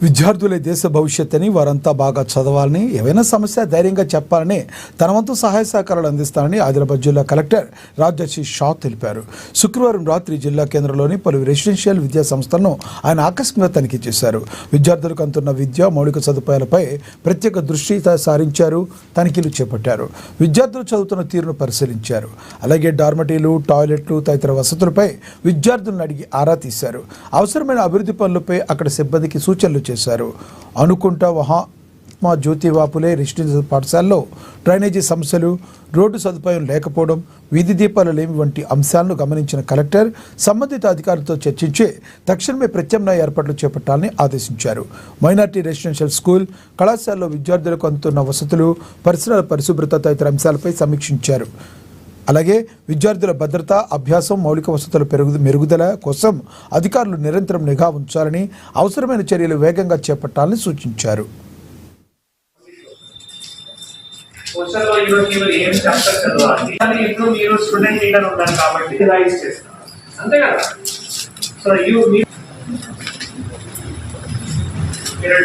విద్యార్థులే దేశ భవిష్యత్ అని, వారంతా బాగా చదవాలని, ఏవైనా సమస్య ధైర్యంగా చెప్పాలని, తన వంతు సహాయ సహకారాలు అందిస్తానని ఆదిలాబాద్ జిల్లా కలెక్టర్ రాజర్షి షా తెలిపారు. శుక్రవారం రాత్రి జిల్లా కేంద్రంలోని పలు రెసిడెన్షియల్ విద్యా సంస్థలను ఆయన ఆకస్మికంగా తనిఖీ చేశారు. విద్యార్థులకు అందుతున్న విద్య, మౌలిక సదుపాయాలపై ప్రత్యేక దృష్టి సారించారు. తనిఖీలు చేపట్టారు. విద్యార్థులు చదువుతున్న తీరును పరిశీలించారు. అలాగే డార్మటీలు, టాయిలెట్లు తదితర వసతులపై విద్యార్థులను అడిగి ఆరా తీశారు. అవసరమైన అభివృద్ధి పనులపై అక్కడ సిబ్బందికి సూచనలు చేశారు. అనుకుంటా మహాత్మా జ్యోతిబా ఫులే రెసిడెన్షియల్ పాఠశాలలో డ్రైనేజీ సమస్యలు, రోడ్డు సదుపాయం లేకపోవడం, వీధి దీపాలు లేమి వంటి అంశాలను గమనించిన కలెక్టర్ సంబంధిత అధికారులతో చర్చించి తక్షణమే ప్రత్యామ్నాయ ఏర్పాట్లు చేపట్టాలని ఆదేశించారు. మైనార్టీ రెసిడెన్షియల్ స్కూల్, కళాశాలలో విద్యార్థులకు అందుతున్న వసతులు, పరిసరాల పరిశుభ్రత తదితర అంశాలపై సమీక్షించారు. అలాగే విద్యార్థుల భద్రత, అభ్యాసం, మౌలిక వసతుల మెరుగుదల కోసం అధికారులు నిరంతరం నిఘా ఉంచాలని, అవసరమైన చర్యలు వేగంగా చేపట్టాలని సూచించారు. మీరు